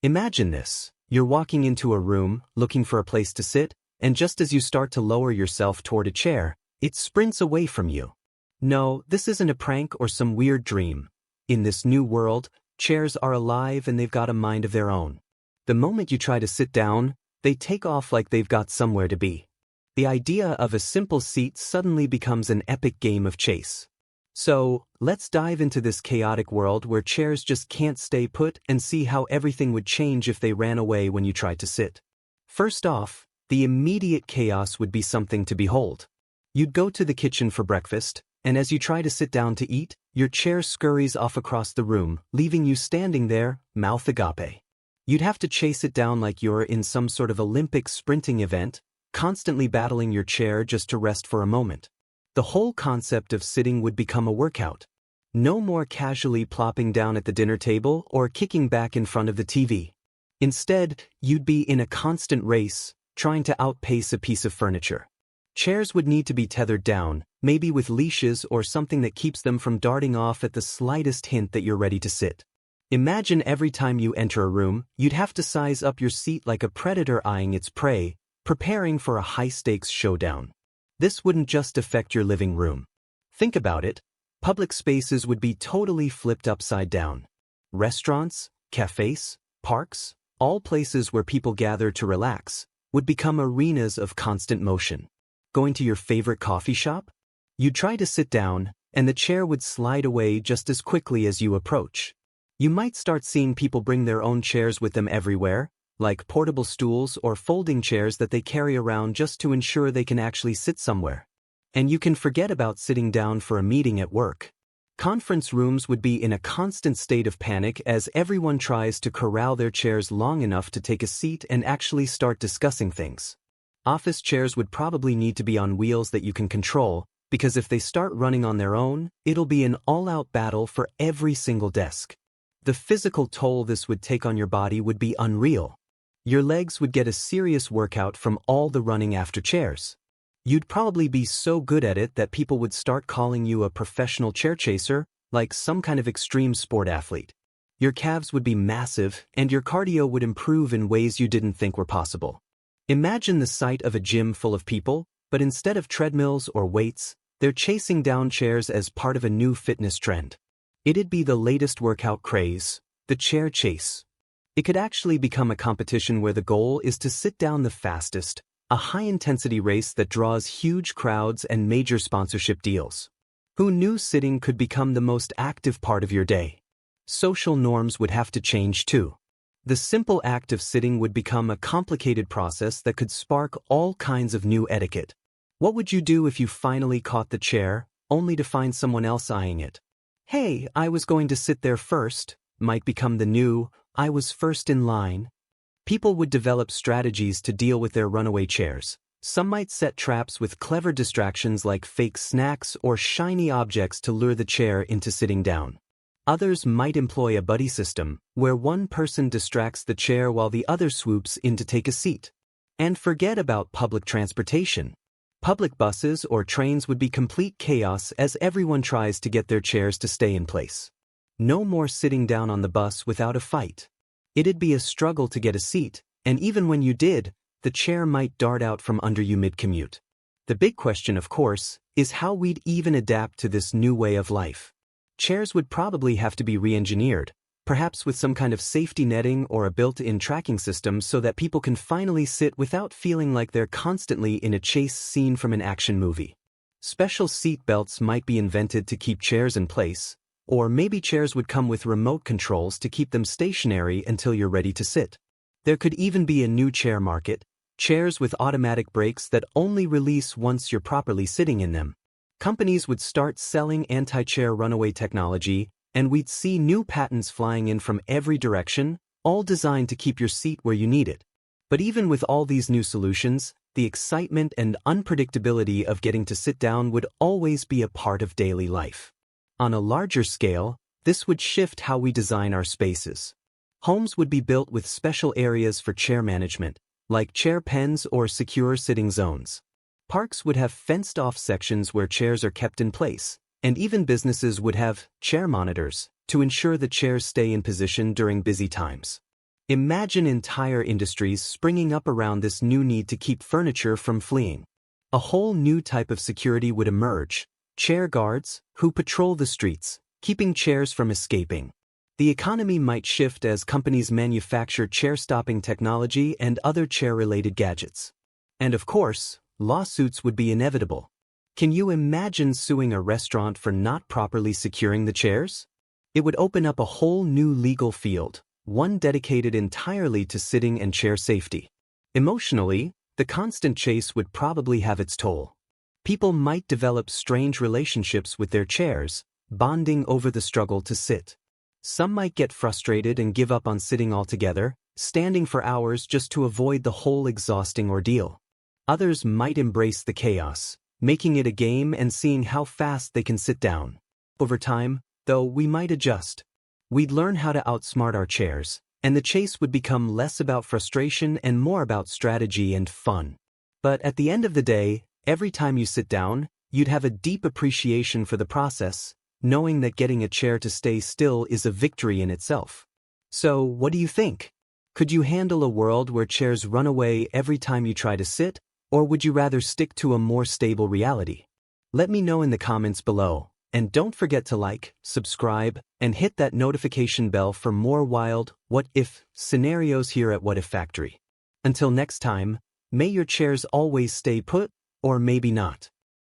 Imagine this. You're walking into a room, looking for a place to sit, and just as you start to lower yourself toward a chair, it sprints away from you. No, this isn't a prank or some weird dream. In this new world, chairs are alive and they've got a mind of their own. The moment you try to sit down, they take off like they've got somewhere to be. The idea of a simple seat suddenly becomes an epic game of chase. So, let's dive into this chaotic world where chairs just can't stay put and see how everything would change if they ran away when you tried to sit. First off, the immediate chaos would be something to behold. You'd go to the kitchen for breakfast, and as you try to sit down to eat, your chair scurries off across the room, leaving you standing there, mouth agape. You'd have to chase it down like you're in some sort of Olympic sprinting event, constantly battling your chair just to rest for a moment. The whole concept of sitting would become a workout. No more casually plopping down at the dinner table or kicking back in front of the TV. Instead, you'd be in a constant race, trying to outpace a piece of furniture. Chairs would need to be tethered down, maybe with leashes or something that keeps them from darting off at the slightest hint that you're ready to sit. Imagine every time you enter a room, you'd have to size up your seat like a predator eyeing its prey, preparing for a high-stakes showdown. This wouldn't just affect your living room. Think about it. Public spaces would be totally flipped upside down. Restaurants, cafes, parks, all places where people gather to relax, would become arenas of constant motion. Going to your favorite coffee shop? You'd try to sit down, and the chair would slide away just as quickly as you approach. You might start seeing people bring their own chairs with them everywhere, like portable stools or folding chairs that they carry around just to ensure they can actually sit somewhere. And you can forget about sitting down for a meeting at work. Conference rooms would be in a constant state of panic as everyone tries to corral their chairs long enough to take a seat and actually start discussing things. Office chairs would probably need to be on wheels that you can control, because if they start running on their own, it'll be an all-out battle for every single desk. The physical toll this would take on your body would be unreal. Your legs would get a serious workout from all the running after chairs. You'd probably be so good at it that people would start calling you a professional chair chaser, like some kind of extreme sport athlete. Your calves would be massive, and your cardio would improve in ways you didn't think were possible. Imagine the sight of a gym full of people, but instead of treadmills or weights, they're chasing down chairs as part of a new fitness trend. It'd be the latest workout craze, the chair chase. It could actually become a competition where the goal is to sit down the fastest, a high-intensity race that draws huge crowds and major sponsorship deals. Who knew sitting could become the most active part of your day? Social norms would have to change too. The simple act of sitting would become a complicated process that could spark all kinds of new etiquette. What would you do if you finally caught the chair, only to find someone else eyeing it? "Hey, I was going to sit there first," might become the new, "I was first in line." People would develop strategies to deal with their runaway chairs. Some might set traps with clever distractions like fake snacks or shiny objects to lure the chair into sitting down. Others might employ a buddy system, where one person distracts the chair while the other swoops in to take a seat. And forget about public transportation. Public buses or trains would be complete chaos as everyone tries to get their chairs to stay in place. No more sitting down on the bus without a fight. It'd be a struggle to get a seat, and even when you did, the chair might dart out from under you mid-commute. The big question, of course, is how we'd even adapt to this new way of life. Chairs would probably have to be re-engineered, perhaps with some kind of safety netting or a built-in tracking system so that people can finally sit without feeling like they're constantly in a chase scene from an action movie. Special seat belts might be invented to keep chairs in place, or maybe chairs would come with remote controls to keep them stationary until you're ready to sit. There could even be a new chair market, chairs with automatic brakes that only release once you're properly sitting in them. Companies would start selling anti-chair runaway technology, and we'd see new patents flying in from every direction, all designed to keep your seat where you need it. But even with all these new solutions, the excitement and unpredictability of getting to sit down would always be a part of daily life. On a larger scale, this would shift how we design our spaces. Homes would be built with special areas for chair management, like chair pens or secure sitting zones. Parks would have fenced-off sections where chairs are kept in place, and even businesses would have chair monitors to ensure the chairs stay in position during busy times. Imagine entire industries springing up around this new need to keep furniture from fleeing. A whole new type of security would emerge: chair guards, who patrol the streets, keeping chairs from escaping. The economy might shift as companies manufacture chair-stopping technology and other chair-related gadgets. And of course, lawsuits would be inevitable. Can you imagine suing a restaurant for not properly securing the chairs? It would open up a whole new legal field, one dedicated entirely to sitting and chair safety. Emotionally, the constant chase would probably have its toll. People might develop strange relationships with their chairs, bonding over the struggle to sit. Some might get frustrated and give up on sitting altogether, standing for hours just to avoid the whole exhausting ordeal. Others might embrace the chaos, making it a game and seeing how fast they can sit down. Over time, though, we might adjust. We'd learn how to outsmart our chairs, and the chase would become less about frustration and more about strategy and fun. But at the end of the day, every time you sit down, you'd have a deep appreciation for the process, knowing that getting a chair to stay still is a victory in itself. So, what do you think? Could you handle a world where chairs run away every time you try to sit, or would you rather stick to a more stable reality? Let me know in the comments below. And don't forget to like, subscribe, and hit that notification bell for more wild what-if scenarios here at What If Factory. Until next time, may your chairs always stay put, or maybe not.